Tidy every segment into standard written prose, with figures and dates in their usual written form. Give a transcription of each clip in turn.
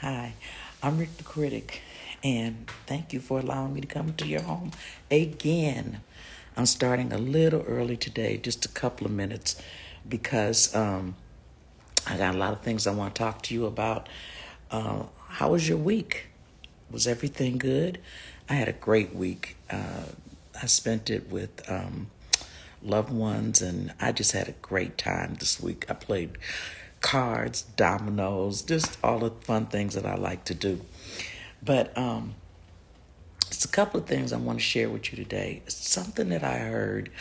Hi, I'm Riq the Critic, and thank you for allowing me to come to your home again. I'm starting a little early today, just a couple of minutes, because I got a lot of things I want to talk to you about. How was your week? Was everything good? I had a great week. I spent it with loved ones, and I just had a great time this week. I played cards, dominoes, just all the fun things that I like to do. But it's a couple of things I want to share with you today. It's something that I heard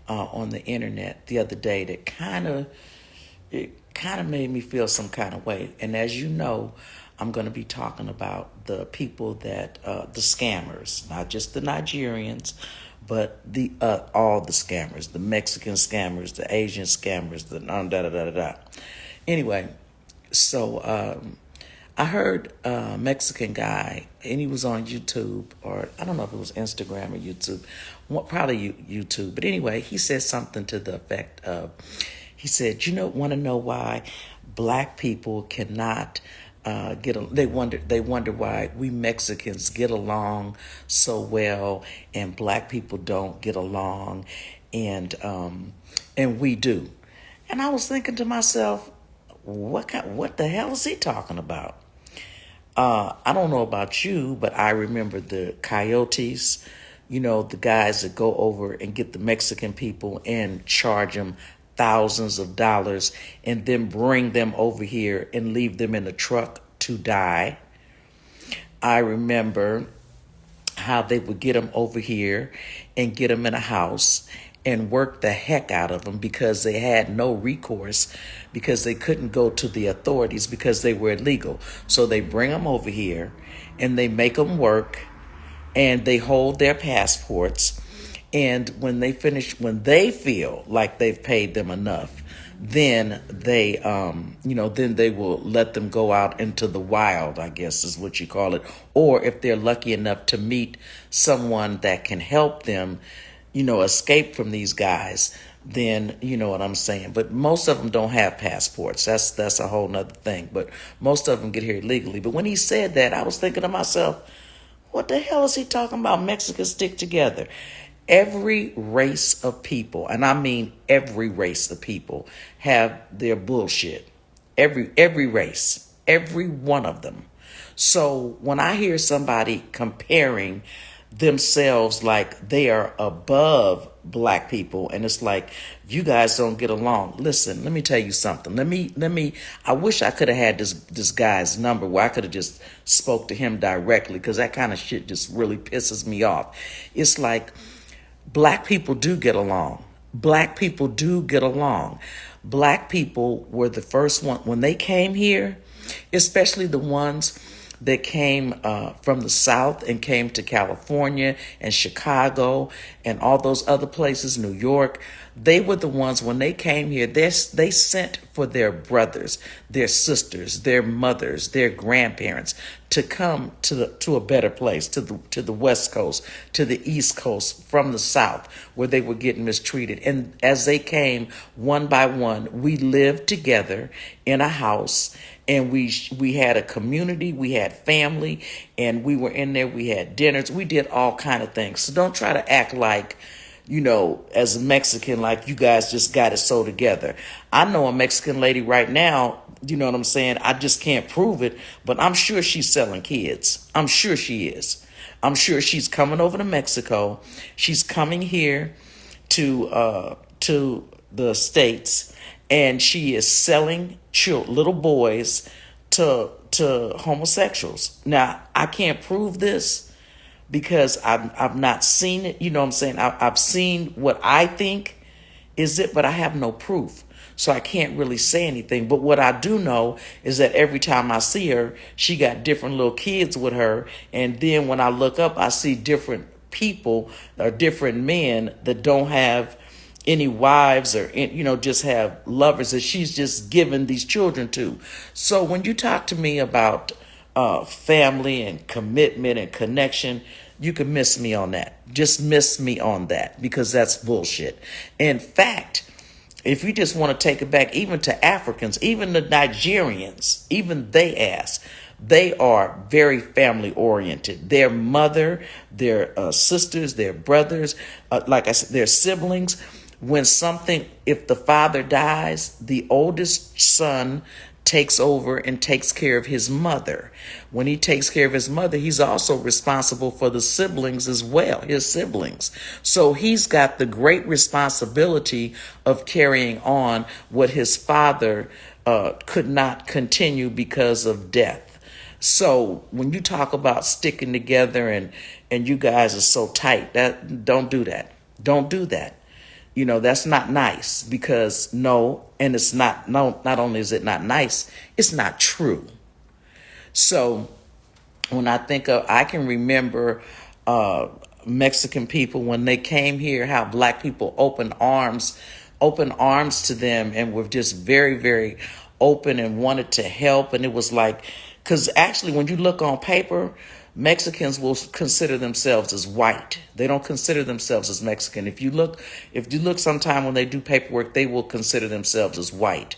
on the internet the other day that kind of made me feel some kind of way. And as you know, I'm going to be talking about the people that the scammers, not just the Nigerians, but the all the scammers, the Mexican scammers, the Asian scammers, the da da da da da. Anyway, so I heard a Mexican guy, and he was on YouTube, or I don't know if it was Instagram or YouTube, probably YouTube. But anyway, he said something to the effect of, he said, want to know why black people cannot they wonder why we Mexicans get along so well and black people don't get along, and we do. And I was thinking to myself, what the hell is he talking about? I don't know about you, but I remember the coyotes, the guys that go over and get the Mexican people and charge them thousands of dollars and then bring them over here and leave them in a truck to die. I remember how they would get them over here and get them in a house and work the heck out of them because they had no recourse, because they couldn't go to the authorities because they were illegal. So they bring them over here and they make them work and they hold their passports. And when they finish, when they feel like they've paid them enough, then then they will let them go out into the wild, I guess is what you call it. Or if they're lucky enough to meet someone that can help them, escape from these guys, then you know what I'm saying. But most of them don't have passports. That's a whole nother thing. But most of them get here illegally. But when he said that, I was thinking to myself, what the hell is he talking about? Mexicans stick together. Every race of people, and I mean every race of people, have their bullshit. Every race, every one of them. So when I hear somebody comparing themselves like they are above black people, and it's like, you guys don't get along. Listen, let me tell you something. I wish I could have had this guy's number where I could have just spoke to him directly, because that kind of shit just really pisses me off. It's like, black people do get along. Black people do get along. Black people were the first one when they came here, especially the ones that came from the South and came to California and Chicago and all those other places, New York. They were the ones, when they came here, they sent for their brothers, their sisters, their mothers, their grandparents to come to a better place, to the West Coast, to the East Coast, from the South, where they were getting mistreated. And as they came one by one, we lived together in a house, and we had a community, we had family, and we were in there, we had dinners, we did all kind of things. So don't try to act like, as a Mexican, like you guys just got it so together. I know a Mexican lady right now, you know what I'm saying? I just can't prove it, but I'm sure she's selling kids. I'm sure she is. I'm sure she's coming over to Mexico. She's coming here to the States, and she is selling little boys to homosexuals. Now, I can't prove this because I've not seen it. You know what I'm saying? I've seen what I think is it, but I have no proof. So I can't really say anything. But what I do know is that every time I see her, she got different little kids with her. And then when I look up, I see different people or different men that don't have any wives or, just have lovers that she's just given these children to. So when you talk to me about family and commitment and connection, you can miss me on that. Just miss me on that, because that's bullshit. In fact, if you just want to take it back even to Africans, even the Nigerians, even they ask, They are very family oriented. Their mother, their sisters, their brothers, like I said, their siblings. If the father dies, the oldest son takes over and takes care of his mother. When he takes care of his mother, he's also responsible for the siblings as well, his siblings. So he's got the great responsibility of carrying on what his father could not continue because of death. So when you talk about sticking together and you guys are so tight, don't do that. Don't do that. That's not nice because not only is it not nice, it's not true. So when I can remember Mexican people when they came here, how black people opened arms to them and were just very, very open and wanted to help. And it was like, because actually when you look on paper, Mexicans will consider themselves as white. They don't consider themselves as Mexican. If you look sometime when they do paperwork, they will consider themselves as white.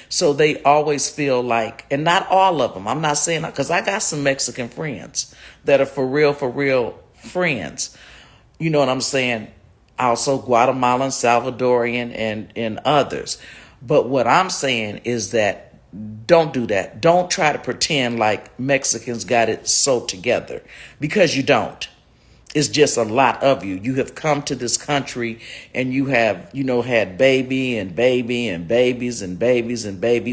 So they always feel like, and not all of them, I'm not saying that, because I got some Mexican friends that are for real friends. You know what I'm saying? Also Guatemalan, Salvadorian, and others. But what I'm saying is that don't do that. Don't try to pretend like Mexicans got it so together, because you don't. It's just a lot of you. You have come to this country and you have, had baby and babies and babies,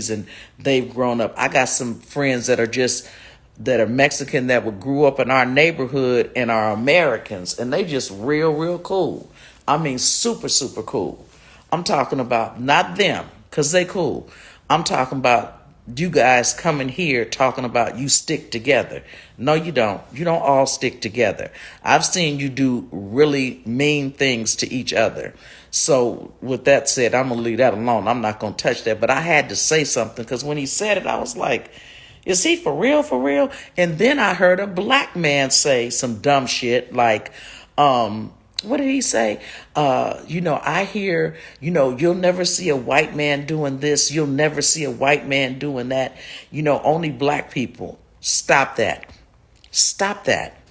and they've grown up. I got some friends that are Mexican that grew up in our neighborhood and are Americans, and they just real cool. I mean, super, super cool. I'm talking about not them, because they cool. I'm talking about you guys coming here talking about you stick together. No, you don't. You don't all stick together. I've seen you do really mean things to each other. So with that said, I'm going to leave that alone. I'm not going to touch that. But I had to say something, because when he said it, I was like, is he for real, for real? And then I heard a black man say some dumb shit like, what did he say? I hear, you'll never see a white man doing this. You'll never see a white man doing that. Only black people. Stop that. Stop that.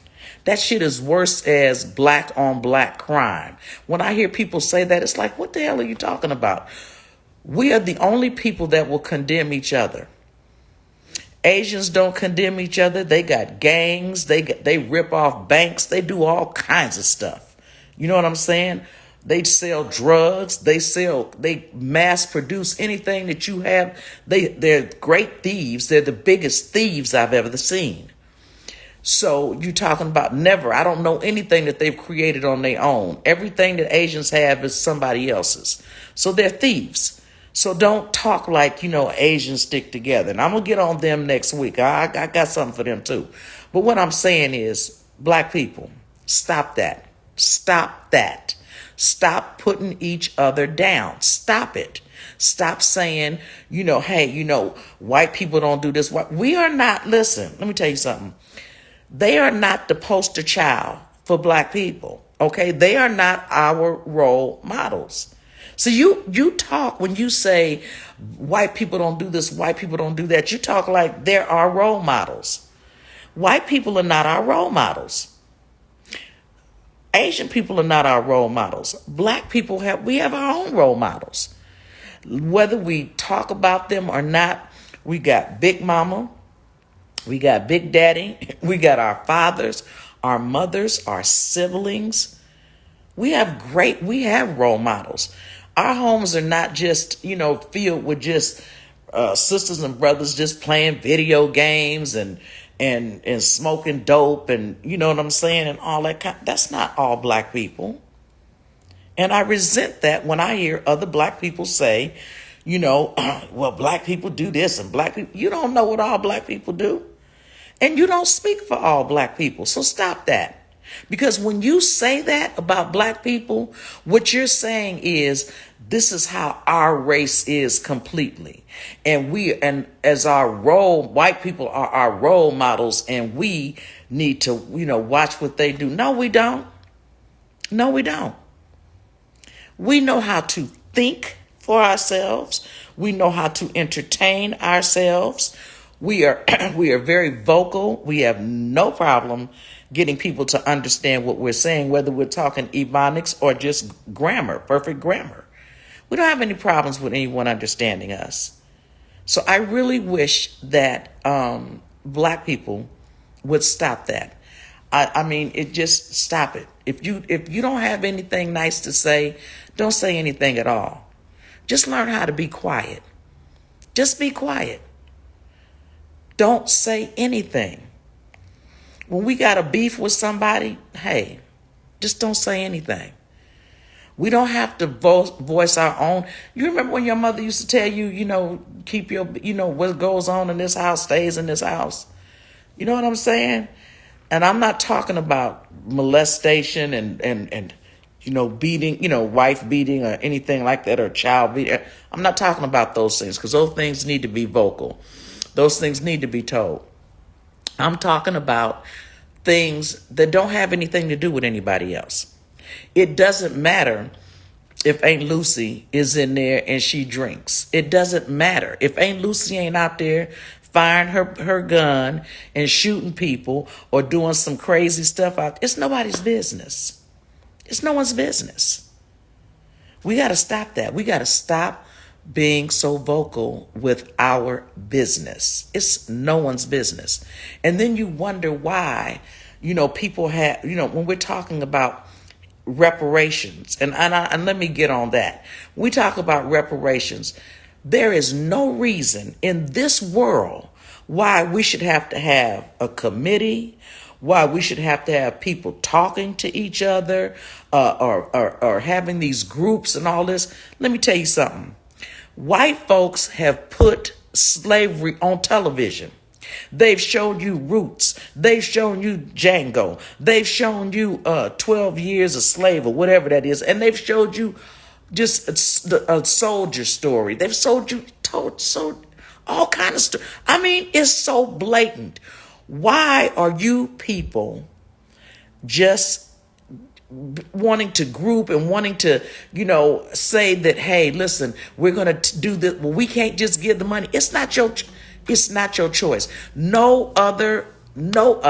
That shit is worse as black on black crime. When I hear people say that, it's like, what the hell are you talking about? We are the only people that will condemn each other. Asians don't condemn each other. They got gangs. They rip off banks. They do all kinds of stuff. You know what I'm saying? They sell drugs. They mass produce anything that you have. They're great thieves. They're the biggest thieves I've ever seen. So you're talking about never. I don't know anything that they've created on their own. Everything that Asians have is somebody else's. So they're thieves. So don't talk like, Asians stick together. And I'm going to get on them next week. I got something for them too. But what I'm saying is, black people, stop that. Stop that. Stop putting each other down. Stop it. Stop saying, hey, white people don't do this. We are not, listen, let me tell you something. They are not the poster child for black people. Okay. They are not our role models. So you talk, when you say white people don't do this, white people don't do that, you talk like they're our role models. White people are not our role models. Asian people are not our role models. Black people we have our own role models. Whether we talk about them or not, we got Big Mama, we got Big Daddy, we got our fathers, our mothers, our siblings. We have role models. Our homes are not just, filled with just sisters and brothers just playing video games and smoking dope and you know what I'm saying, and all that that's not all black people. And I resent that when I hear other black people say, well, black people do this and black people, you don't know what all black people do. And you don't speak for all black people. So stop that. Because when you say that about black people, what you're saying is this is how our race is completely. And as white people are our role models, and we need to, watch what they do. No, we don't. No, we don't. We know how to think for ourselves. We know how to entertain ourselves. We are we are very vocal. We have no problem getting people to understand what we're saying, whether we're talking ebonics or just grammar, perfect grammar. We don't have any problems with anyone understanding us. So I really wish that black people would stop that. I mean, it just stop it. If you don't have anything nice to say, don't say anything at all. Just learn how to be quiet. Just be quiet. Don't say anything. When we got a beef with somebody, hey, just don't say anything. We don't have to voice our own. You remember when your mother used to tell you, keep your, what goes on in this house stays in this house. You know what I'm saying? And I'm not talking about molestation and beating, wife beating or anything like that, or child beating. I'm not talking about those things, because those things need to be vocal. Those things need to be told. I'm talking about things that don't have anything to do with anybody else. It doesn't matter if Aunt Lucy is in there and she drinks. It doesn't matter. If Aunt Lucy ain't out there firing her gun and shooting people or doing some crazy stuff out, it's nobody's business. It's no one's business. We got to stop that. We got to stop being so vocal with our business. It's no one's business. And then you wonder why, people have, when we're talking about reparations, and let me get on that. We talk about reparations. There is no reason in this world why we should have to have a committee, why we should have to have people talking to each other, or having these groups and all this. Let me tell you something. White folks have put slavery on television. They've shown you Roots. They've shown you Django. They've shown you 12 Years a Slave or whatever that is. And they've showed you just a soldier story. They've told all kind of stuff. I mean, it's so blatant. Why are you people just wanting to group and wanting to, say that, hey, listen, we're going to do this. Well, we can't just give the money. It's not your choice. No other, not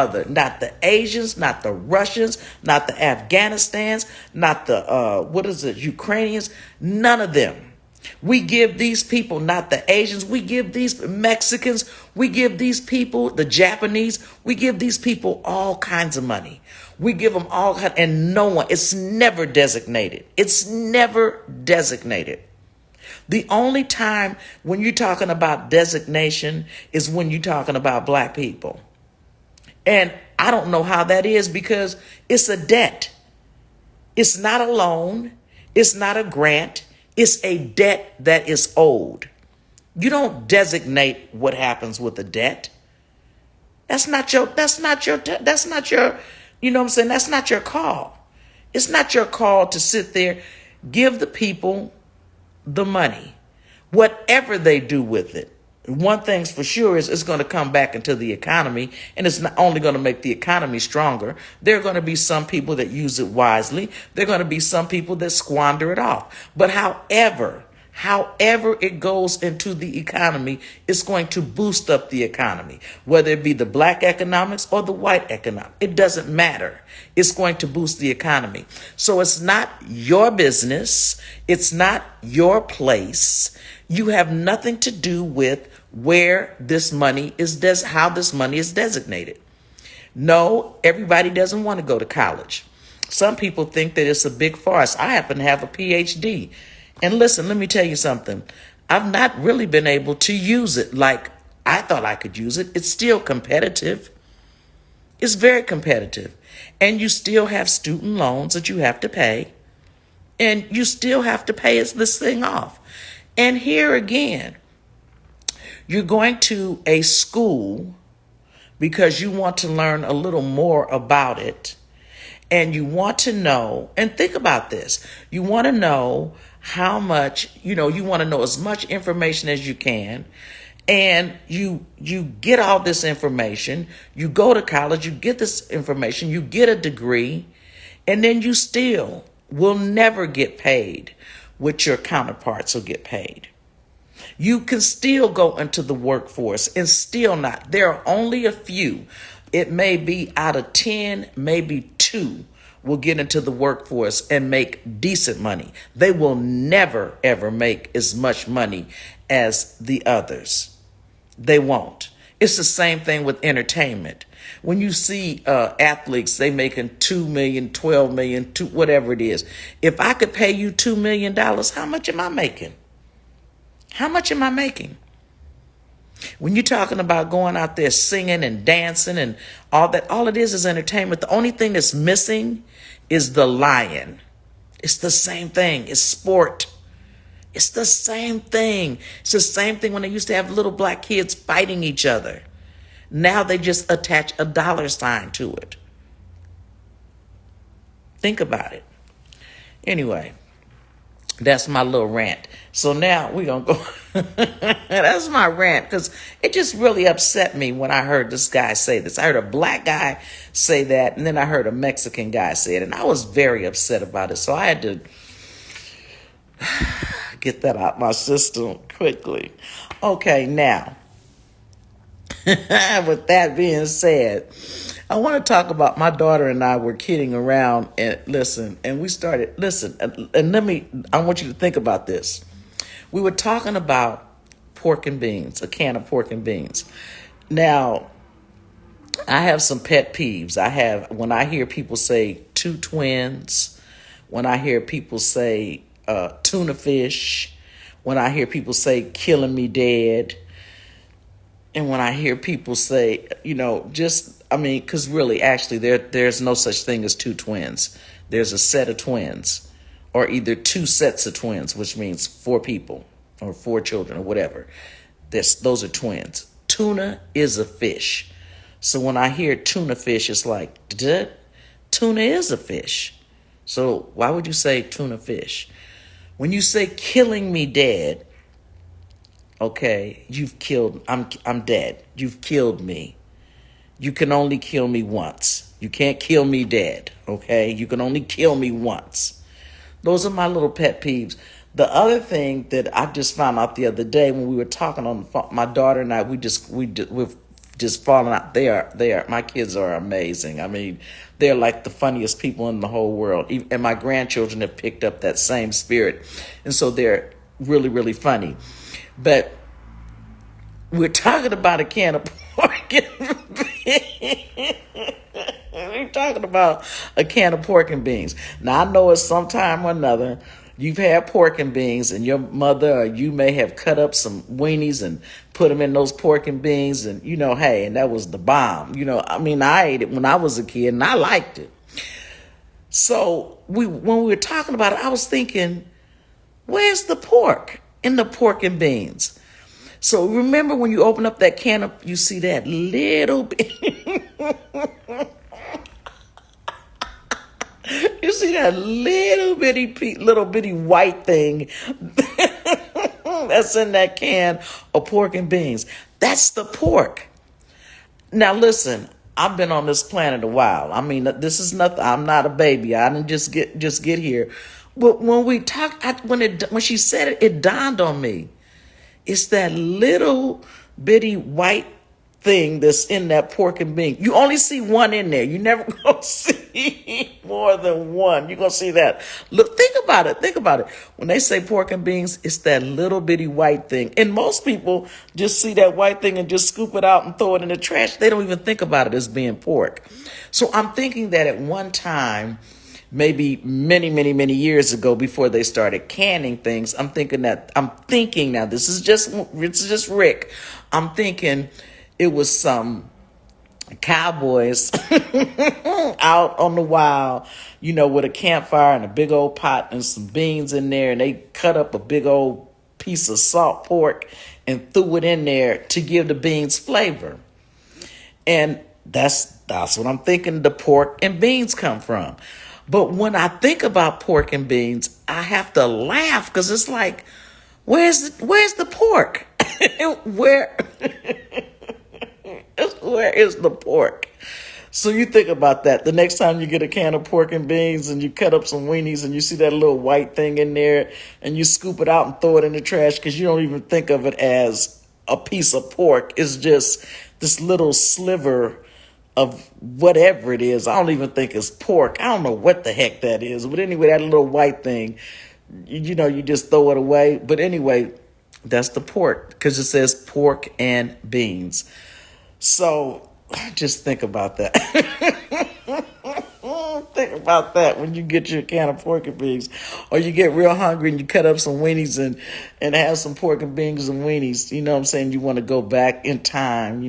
the Asians, not the Russians, not the Afghanistans, not the, Ukrainians, none of them. We give these people, not the Asians, we give these Mexicans, we give these people, the Japanese, we give these people all kinds of money. We give them all, and no one, it's never designated. It's never designated. The only time when you're talking about designation is when you're talking about black people. And I don't know how that is, because it's a debt. It's not a loan. It's not a grant. It's a debt that is owed. You don't designate what happens with a debt. That's not your, you know what I'm saying? That's not your call. It's not your call to sit there, give the people the money, whatever they do with it. One thing's for sure is it's going to come back into the economy, and it's not only going to make the economy stronger. There are going to be some people that use it wisely. There are going to be some people that squander it off. But however it goes into the economy, it's going to boost up the economy, whether it be the black economics or the white economics. It doesn't matter. It's going to boost the economy. So it's not your business. It's not your place. You have nothing to do with where this money is, how this money is designated. No, everybody doesn't want to go to college. Some people think that it's a big farce. I happen to have a PhD. And listen, let me tell you something. I've not really been able to use it like I thought I could use it. It's still competitive. It's very competitive. And you still have student loans that you have to pay. And you still have to pay this thing off. And here again, you're going to a school because you want to learn a little more about it. And you want to know, and think about this, you want to know how much, you want to know as much information as you can. And you get all this information, you go to college, you get this information, you get a degree, and then you still will never get paid what your counterparts will get paid. You can still go into the workforce and still not. There are only a few. It may be out of 10, maybe 2 will get into the workforce and make decent money. They will never, ever make as much money as the others. They won't. It's the same thing with entertainment. When you see athletes, they making 2 million, 12 million, whatever it is. If I could pay you $2 million, how much am I making? How much am I making? When you're talking about going out there singing and dancing and all that, all it is entertainment. The only thing that's missing is the lion. It's the same thing. It's sport. It's the same thing. It's the same thing when they used to have little black kids fighting each other. Now they just attach a dollar sign to it. Think about it. Anyway, that's my little rant. So now we're going to go. That's my rant because it just really upset me when I heard this guy say this. I heard a black guy say that, and then I heard a Mexican guy say it, and I was very upset about it. So I had to get that out my system quickly. Okay, now, with that being said, I want to talk about my daughter and I were kidding around and we started, and I want you to think about this. We were talking about pork and beans, a can of pork and beans. Now, I have some pet peeves. When I hear people say 2 twins, when I hear people say tuna fish, when I hear people say killing me dead, and when I hear people say, because really, actually, there's no such thing as 2 twins. There's a set of twins, or either 2 sets of twins, which means 4 people or 4 children or whatever. Those are twins. Tuna is a fish. So when I hear tuna fish, it's like, tuna is a fish. So why would you say tuna fish? When you say killing me dead, okay, I'm dead. You've killed me. You can only kill me once. You can't kill me dead, okay? You can only kill me once. Those are my little pet peeves. The other thing that I just found out the other day when we were talking on the phone, my daughter and I, we've just fallen out. My kids are amazing. I mean, they're like the funniest people in the whole world. And my grandchildren have picked up that same spirit. And so they're really, really funny. But we're talking about a can of pork and beans. We're talking about a can of pork and beans. Now, I know it's sometime or another you've had pork and beans and your mother or you may have cut up some weenies and put them in those pork and beans and, hey, and that was the bomb. I ate it when I was a kid and I liked it. So when we were talking about it, I was thinking, where's the pork in the pork and beans? So remember when you open up that can of, you see that little bit. You see that little bitty white thing that's in that can of pork and beans. That's the pork. Now listen, I've been on this planet a while. I mean, this is nothing. I'm not a baby. I didn't just get here. But when we talked, when she said it, it dawned on me. It's that little bitty white thing that's in that pork and bean. You only see one in there. You never gonna see more than one. You're gonna see that. Look, think about it. When they say pork and beans, it's that little bitty white thing. And most people just see that white thing and just scoop it out and throw it in the trash. They don't even think about it as being pork. So I'm thinking that at one time, maybe many, many, many years ago, before they started canning things, I'm thinking now, this is just Riq. I'm thinking it was some cowboys out on the wild, with a campfire and a big old pot and some beans in there. And they cut up a big old piece of salt pork and threw it in there to give the beans flavor. And that's what I'm thinking the pork and beans come from. But when I think about pork and beans, I have to laugh because it's like, where's the pork? Where is the pork? So you think about that. The next time you get a can of pork and beans and you cut up some weenies and you see that little white thing in there and you scoop it out and throw it in the trash because you don't even think of it as a piece of pork. It's just this little sliver of whatever it is. I don't even think it's pork. I don't know what the heck that is. But anyway, that little white thing, you just throw it away. But anyway, that's the pork because it says pork and beans. So just think about that. Think about that when you get your can of pork and beans, or you get real hungry and you cut up some weenies and have some pork and beans and weenies. You know what I'm saying? You want to go back in time,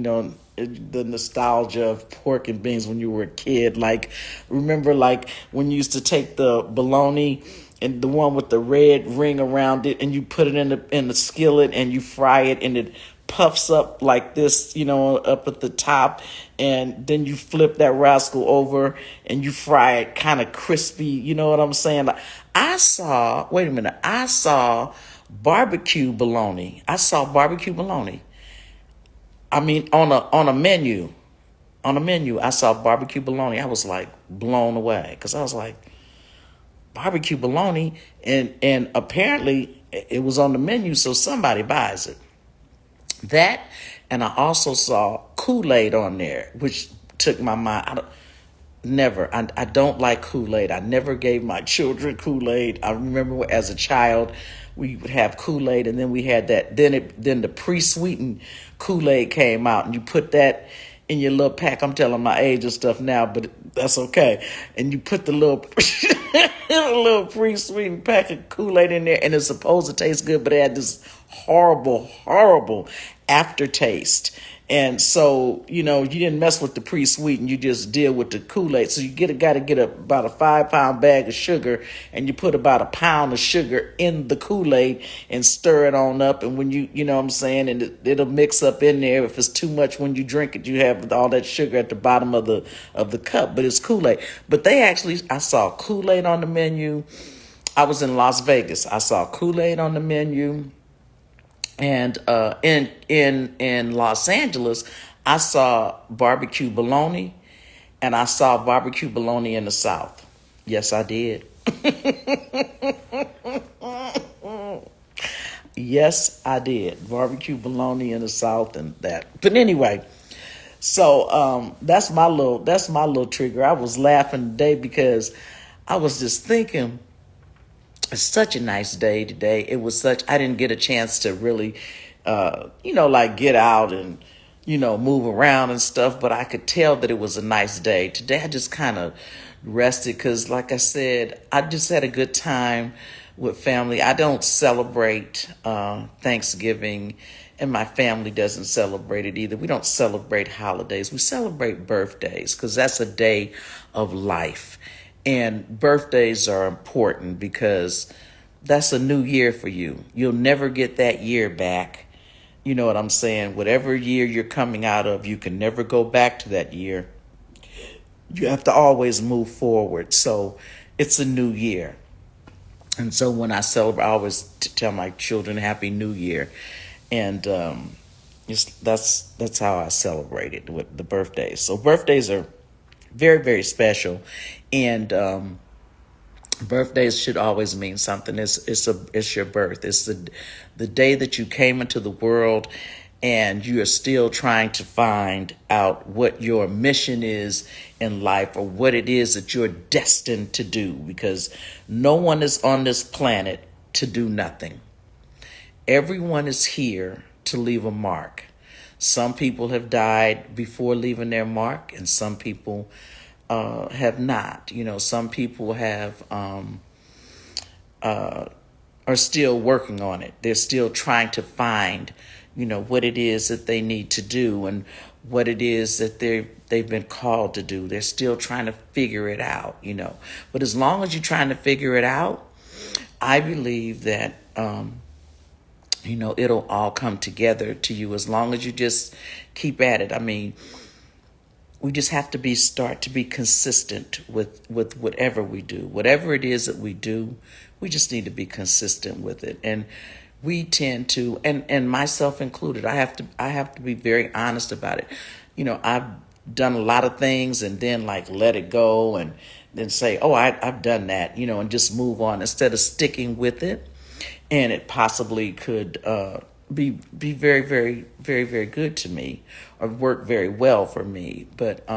the nostalgia of pork and beans when you were a kid. Like, remember like when you used to take the bologna and the one with the red ring around it and you put it in the skillet and you fry it and it puffs up like this, up at the top, and then you flip that rascal over and you fry it kind of crispy. You know what I'm saying? I saw barbecue bologna. I saw barbecue bologna. I mean, on a menu, I saw barbecue bologna. I was like blown away because I was like, barbecue bologna, and apparently it was on the menu, so somebody buys it. That, and I also saw Kool-Aid on there, which took my mind. I don't like Kool-Aid. I never gave my children Kool-Aid. I remember as a child, we would have Kool-Aid, and then we had that. Then the pre-sweetened Kool-Aid came out, and you put that in your little pack. I'm telling my age and stuff now, but that's okay. And you put the little little pre-sweetened pack of Kool-Aid in there, and it's supposed to taste good, but it had this horrible, horrible aftertaste. And so, you didn't mess with the pre-sweetened, you just deal with the Kool-Aid. So you got to get about a 5-pound bag of sugar, and you put about a pound of sugar in the Kool-Aid and stir it on up. And when you know what I'm saying, and it'll mix up in there. If it's too much when you drink it, you have all that sugar at the bottom of the cup, but it's Kool-Aid. But I saw Kool-Aid on the menu. I was in Las Vegas. I saw Kool-Aid on the menu. And in Los Angeles, I saw barbecue bologna, and I saw barbecue bologna in the South. Yes, I did. Yes, I did. Barbecue bologna in the South and that. But anyway, so that's my little trigger. I was laughing today because I was just thinking, it's such a nice day today. I didn't get a chance to really, like get out and, move around and stuff, but I could tell that it was a nice day. Today I just kind of rested because, like I said, I just had a good time with family. I don't celebrate Thanksgiving, and my family doesn't celebrate it either. We don't celebrate holidays. We celebrate birthdays because that's a day of life. And birthdays are important because that's a new year for you. You'll never get that year back. You know what I'm saying? Whatever year you're coming out of, you can never go back to that year. You have to always move forward. So it's a new year. And so when I celebrate, I always tell my children Happy New Year. And that's how I celebrate it with the birthdays. So birthdays are very, very special. And birthdays should always mean something. It's your birth. It's the day that you came into the world, and you are still trying to find out what your mission is in life, or what it is that you're destined to do, because no one is on this planet to do nothing. Everyone is here to leave a mark. Some people have died before leaving their mark, and some people have not. Some people are still working on it. They're still trying to find, what it is that they need to do and what it is that they've been called to do. They're still trying to figure it out, But as long as you're trying to figure it out, I believe that, it'll all come together to you as long as you just keep at it. I mean, we just have to start to be consistent with whatever we do. Whatever it is that we do, we just need to be consistent with it. And we tend to, and myself included, I have to be very honest about it. done a lot of things and then like let it go and then say, oh, I've done that, and just move on instead of sticking with it. And it possibly could be very, very, very, very good to me or work very well for me. But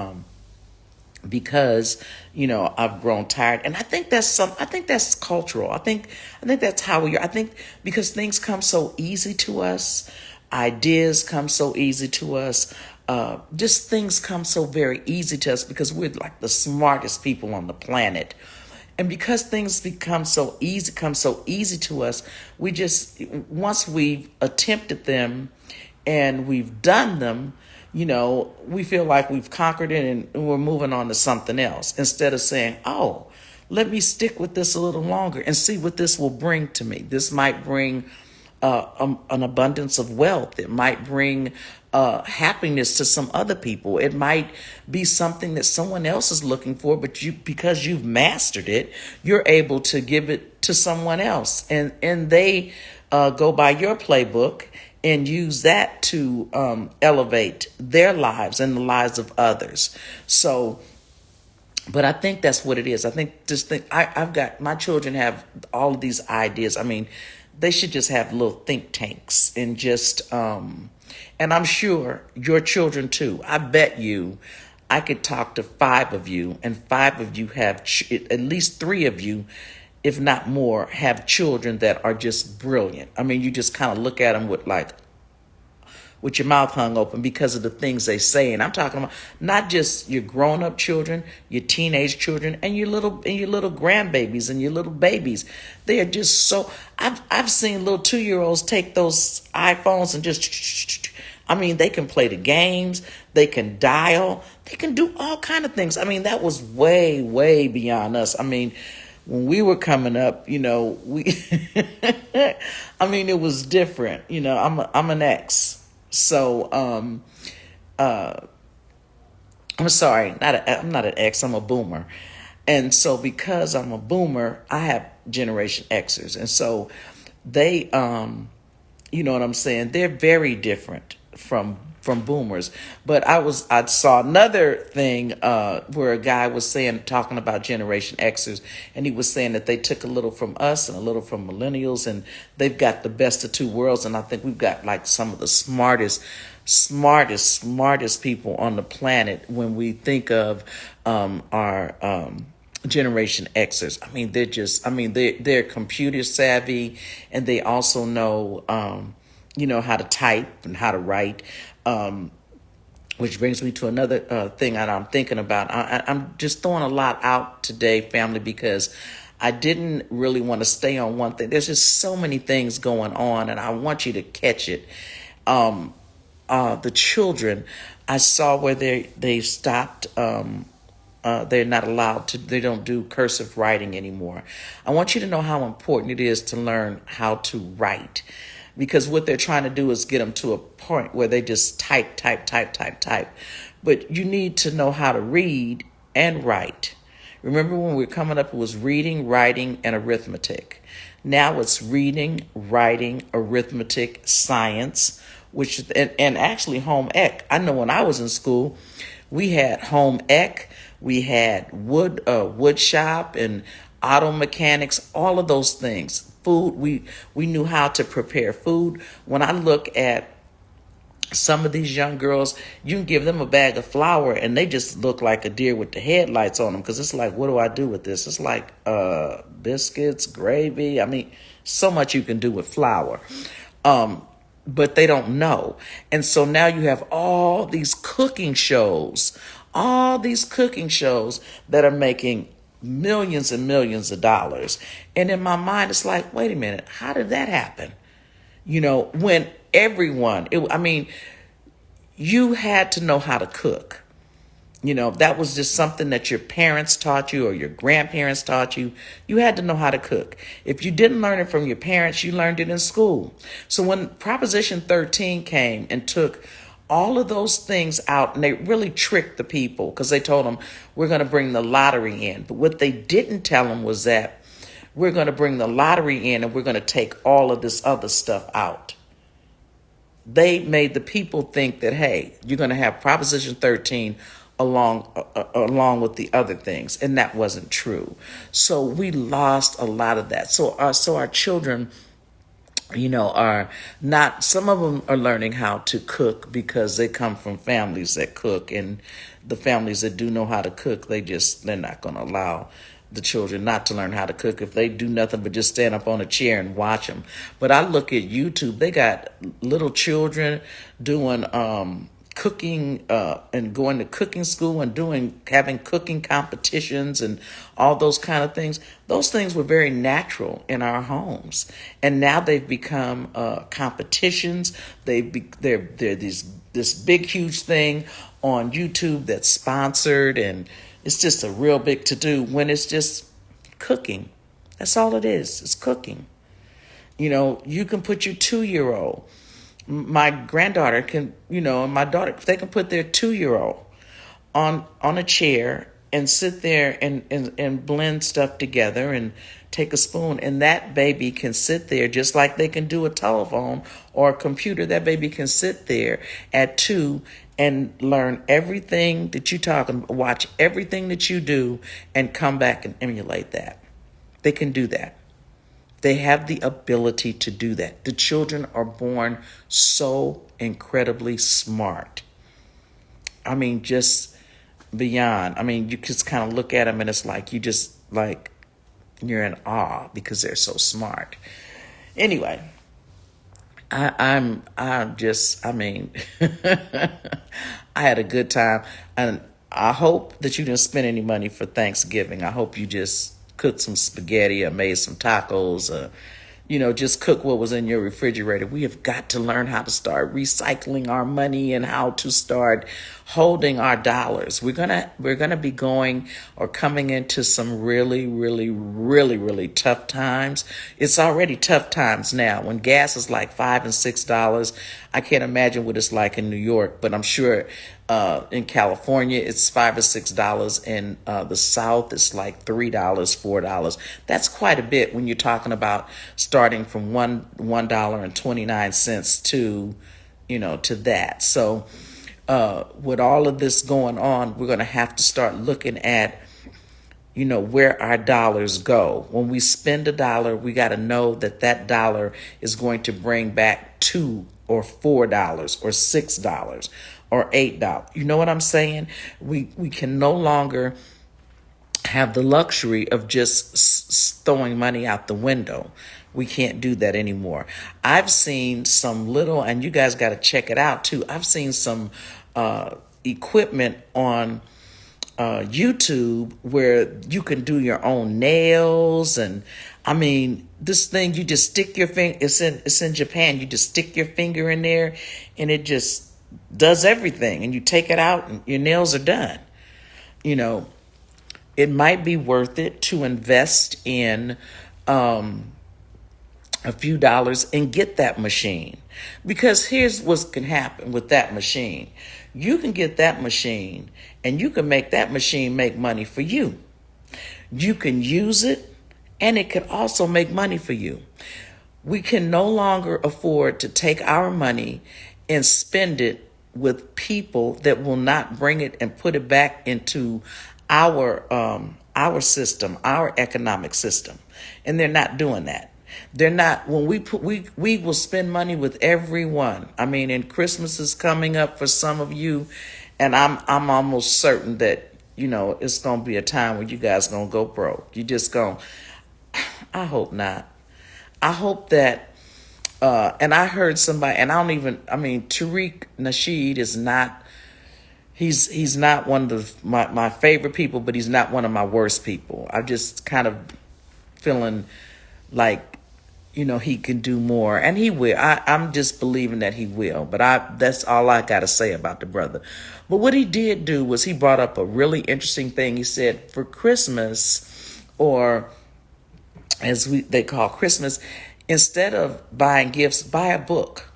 because I've grown tired, and I think that's cultural. I think that's how we are. I think because things come so easy to us, ideas come so easy to us, just things come so very easy to us because we're like the smartest people on the planet. And because things come so easy to us, we just, once we've attempted them and we've done them, we feel like we've conquered it and we're moving on to something else instead of saying, oh, let me stick with this a little longer and see what this will bring to me. This might bring an abundance of wealth. It might bring happiness to some other people. It might be something that someone else is looking for, but because you've mastered it, you're able to give it to someone else, and they go by your playbook and use that to elevate their lives and the lives of others. So, but I think that's what it is. I've got, my children have all of these ideas. I mean, they should just have little think tanks and just, and I'm sure your children too. I bet you I could talk to 5 of you, and 5 of you have, at least 3 of you, if not more, have children that are just brilliant. I mean, you just kind of look at them with your mouth hung open because of the things they say. And I'm talking about not just your grown-up children, your teenage children, and your little grandbabies and your little babies. They are just so, I've seen little 2-year-olds take those iPhones and just, I mean, they can play the games, they can dial, they can do all kind of things. I mean, that was way, way beyond us. I mean, when we were coming up, we, I mean, it was different. I'm an ex. So, I'm sorry, I'm not an X, I'm a boomer. And so because I'm a boomer, I have Generation Xers. And so they, you know what I'm saying? They're very different from boomers. But I saw another thing where a guy was talking about Generation Xers, and he was saying that they took a little from us and a little from millennials, and they've got the best of 2 worlds. And I think we've got like some of the smartest people on the planet when we think of our Generation Xers. I mean, they're computer savvy, and they also know how to type and how to write. Which brings me to another thing that I'm thinking about. I'm just throwing a lot out today, family, because I didn't really want to stay on one thing. There's just so many things going on, and I want you to catch it. The children, I saw where they stopped. They're not allowed to. They don't do cursive writing anymore. I want you to know how important it is to learn how to write. Because what they're trying to do is get them to a point where they just type. But you need to know how to read and write. Remember when we were coming up, it was reading, writing, and arithmetic. Now it's reading, writing, arithmetic, science, and actually home ec. I know when I was in school, we had home ec, we had wood shop and auto mechanics, all of those things. Food, we knew how to prepare food. When I look at some of these young girls, you can give them a bag of flour and they just look like a deer with the headlights on them, because it's like, what do I do with this? It's like biscuits, gravy. I mean, so much you can do with flour. But they don't know. And so now you have all these cooking shows that are making millions and millions of dollars. And in my mind, it's like, wait a minute, how did that happen? When everyone, you had to know how to cook. That was just something that your parents taught you or your grandparents taught you. You had to know how to cook. If you didn't learn it from your parents, you learned it in school. So when Proposition 13 came and took all of those things out, and they really tricked the people because they told them, we're going to bring the lottery in. But what they didn't tell them was that we're going to bring the lottery in and we're going to take all of this other stuff out. they made the people think that, hey, you're going to have Proposition 13 along with the other things, and that wasn't true. So we lost a lot of that. So our children, are not, some of them are learning how to cook because they come from families that cook, and the families that do know how to cook, they're not going to allow the children not to learn how to cook if they do nothing but just stand up on a chair and watch them. But I look at YouTube, they got little children doing cooking and going to cooking school and having cooking competitions and all those kind of things. Those things were very natural in our homes, and now they've become competitions. They're this big huge thing on YouTube that's sponsored, and it's just a real big to do when it's just cooking. That's all it is. It's cooking. You can put your 2-year-old. My granddaughter can, and my daughter, they can put their 2-year-old on a chair and sit there and blend stuff together and take a spoon, and that baby can sit there just like they can do a telephone or a computer. That baby can sit there at 2 and learn everything that you talk about, watch everything that you do, and come back and emulate that. They can do that. They have the ability to do that. The children are born so incredibly smart. I mean, just beyond. I mean, you just kind of look at them and it's like you're in awe because they're so smart. Anyway, I'm just, I mean, I had a good time, and I hope that you didn't spend any money for Thanksgiving. I hope you just cooked some spaghetti or made some tacos, just cook what was in your refrigerator. We have got to learn how to start recycling our money and how to start holding our dollars. We're gonna be going or coming into some really, really, really, really tough times. It's already tough times now. When gas is like $5 and $6, I can't imagine what it's like in New York, but I'm sure in California it's $5 or $6. In the South, it's like $3, $4. That's quite a bit when you're talking about starting from $1.29 to that. So with all of this going on, we're going to have to start looking at where our dollars go. When we spend $1, we got to know that dollar is going to bring back $2 or $4 or $6 or $8. You know what I'm saying? We can no longer have the luxury of just throwing money out the window. We can't do that anymore. I've seen some little, and you guys got to check it out too. I've seen some equipment on YouTube where you can do your own nails, and I mean, this thing, you just stick your finger. It's in Japan. You just stick your finger in there, and it just does everything. And you take it out, and your nails are done. It might be worth it to invest in a few dollars and get that machine, because here's what can happen with that machine. You can get that machine, and you can make that machine make money for you. You can use it, and it can also make money for you. We can no longer afford to take our money and spend it with people that will not bring it and put it back into our system, our economic system. And they're not doing that. They're not. When we will spend money with everyone. I mean, and Christmas is coming up for some of you, and I'm almost certain that it's gonna be a time when you guys gonna go broke. You just gonna. I hope not. I hope that. And I heard somebody, and Tariq Nasheed is not. He's not one of my favorite people, but he's not one of my worst people. I'm just kind of feeling like, he can do more, and he will. I'm just believing that he will, but that's all I got to say about the brother. But what he did do was he brought up a really interesting thing. He said, for Christmas, or as they call Christmas, instead of buying gifts, buy a book.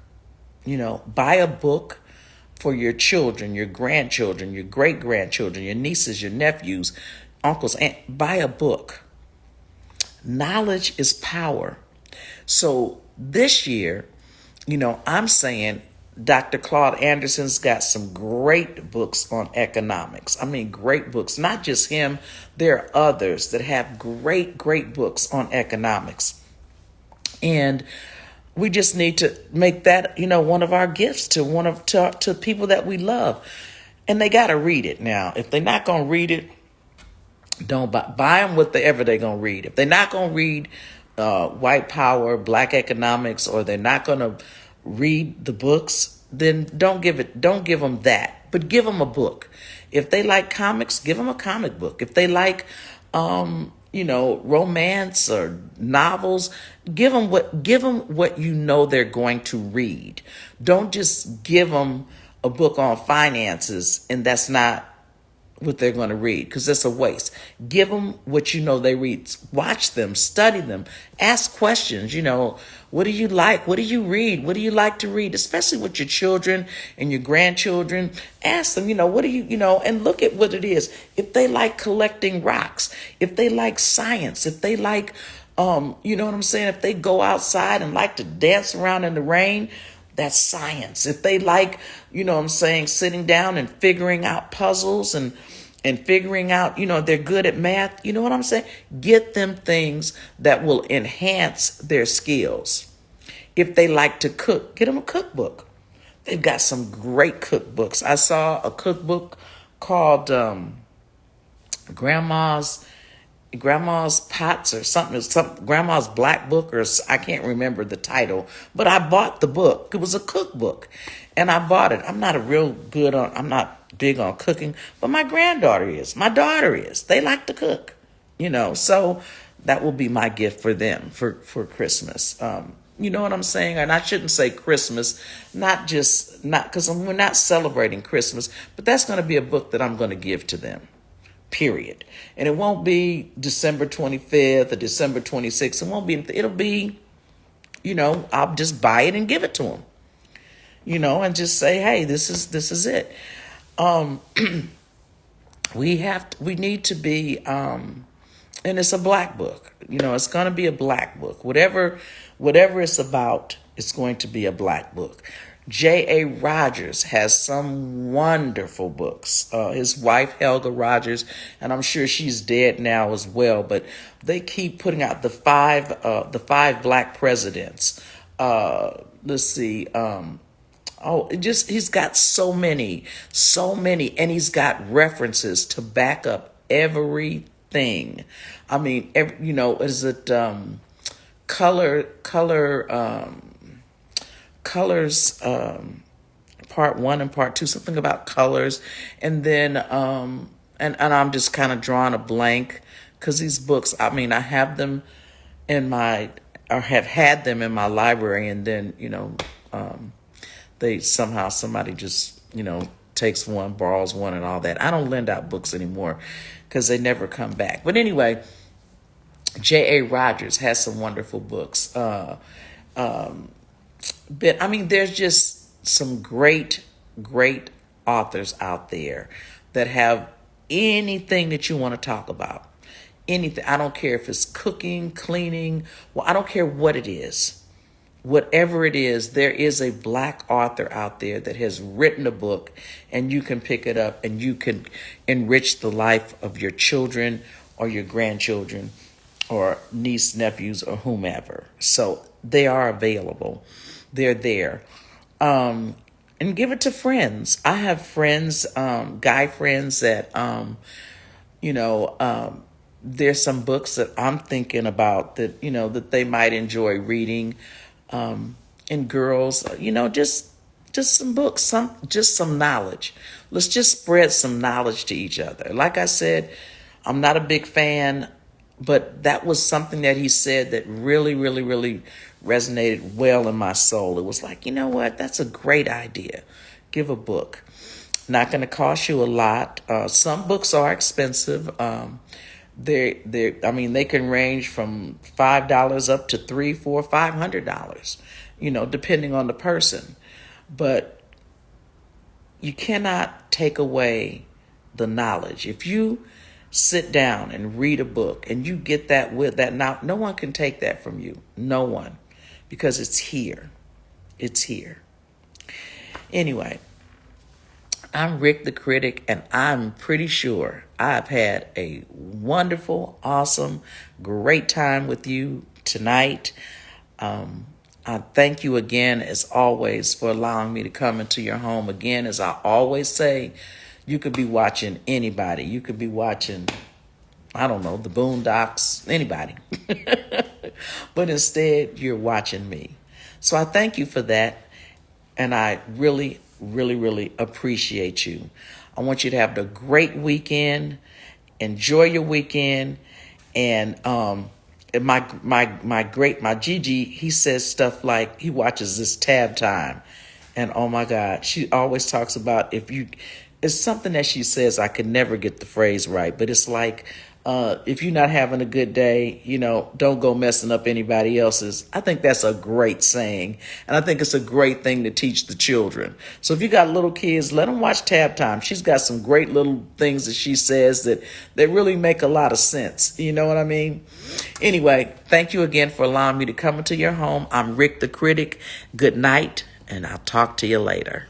Buy a book for your children, your grandchildren, your great-grandchildren, your nieces, your nephews, uncles, and buy a book. Knowledge is power. So this year, I'm saying Dr. Claude Anderson's got some great books on economics. I mean, great books. Not just him. There are others that have great, great books on economics. And we just need to make that, one of our gifts to people that we love. And they got to read it. Now, if they're not going to read it, don't buy them whatever they're going to read. If they're not going to read white power, black economics, or they're not going to read the books, then don't give them that, but give them a book. If they like comics, give them a comic book. If they like, romance or novels, give them what they're going to read. Don't just give them a book on finances and that's not what they're going to read, because that's a waste. Give them what they read. Watch them, study them, ask questions. What do you like? What do you read? What do you like to read? Especially with your children and your grandchildren. Ask them, what do and look at what it is. If they like collecting rocks, if they like science, if they like, if they go outside and like to dance around in the rain, that's science. If they like, sitting down and figuring out puzzles and figuring out, they're good at math, get them things that will enhance their skills. If they like to cook, get them a cookbook. They've got some great cookbooks. I saw a cookbook called Grandma's Pots or something, Grandma's Black Book, or I can't remember the title, but I bought the book. It was a cookbook and I bought it. I'm not big on cooking, but my granddaughter is, my daughter is, they like to cook, so that will be my gift for them for Christmas. You know what I'm saying? And I shouldn't say Christmas, not because we're not celebrating Christmas, but that's going to be a book that I'm going to give to them. Period. And it won't be December 25th or December 26th. It'll be, I'll just buy it and give it to them, and just say, hey, this is it. We need to be, and it's a black book, it's going to be a black book, whatever it's about, it's going to be a black book. J.A. Rogers has some wonderful books. His wife, Helga Rogers, and I'm sure she's dead now as well, but they keep putting out the five black presidents. Let's see. He's got so many, and he's got references to back up everything. I mean, is it colors, part 1 and part 2, something about colors, and then and I'm just kind of drawing a blank because these books, I have them have had them in my library, and then somebody just takes one, borrows one, and all that. I don't lend out books anymore because they never come back. But anyway, J.A. Rogers has some wonderful books. But there's just some great authors out there that have anything that you want to talk about. Anything. I don't care if it's cooking, cleaning. Well, I don't care what it is. Whatever it is, there is a black author out there that has written a book, and you can pick it up and you can enrich the life of your children or your grandchildren or niece, nephews, or whomever. So they are available. They're there. And give it to friends. I have friends, guy friends that, there's some books that I'm thinking about that, that they might enjoy reading. And girls, just some books, some knowledge. Let's just spread some knowledge to each other. Like I said, I'm not a big fan, but that was something that he said that really, really, really resonated well in my soul. It was like, you know what? That's a great idea. Give a book. Not going to cost you a lot. Some books are expensive. They can range from $5 up to $300, $400, $500, depending on the person. But you cannot take away the knowledge. If you sit down and read a book and you get that with that, now no one can take that from you. No one, because it's here. It's here. Anyway, I'm Riq the Critic, and I'm pretty sure I've had a wonderful, awesome, great time with you tonight. I thank you again, as always, for allowing me to come into your home again. As I always say, you could be watching anybody. You could be watching, I don't know, the Boondocks, anybody. But instead, you're watching me. So I thank you for that. And I really, really, really appreciate you. I want you to have a great weekend. Enjoy your weekend. And my Gigi, he says stuff like he watches this Tab Time. And oh my God, she always talks about it's something that she says, I could never get the phrase right, but it's like, if you're not having a good day, don't go messing up anybody else's. I think that's a great saying. And I think it's a great thing to teach the children. So if you got little kids, let them watch Tab Time. She's got some great little things that she says that really make a lot of sense. You know what I mean? Anyway, thank you again for allowing me to come into your home. I'm Riq the Critic. Good night, and I'll talk to you later.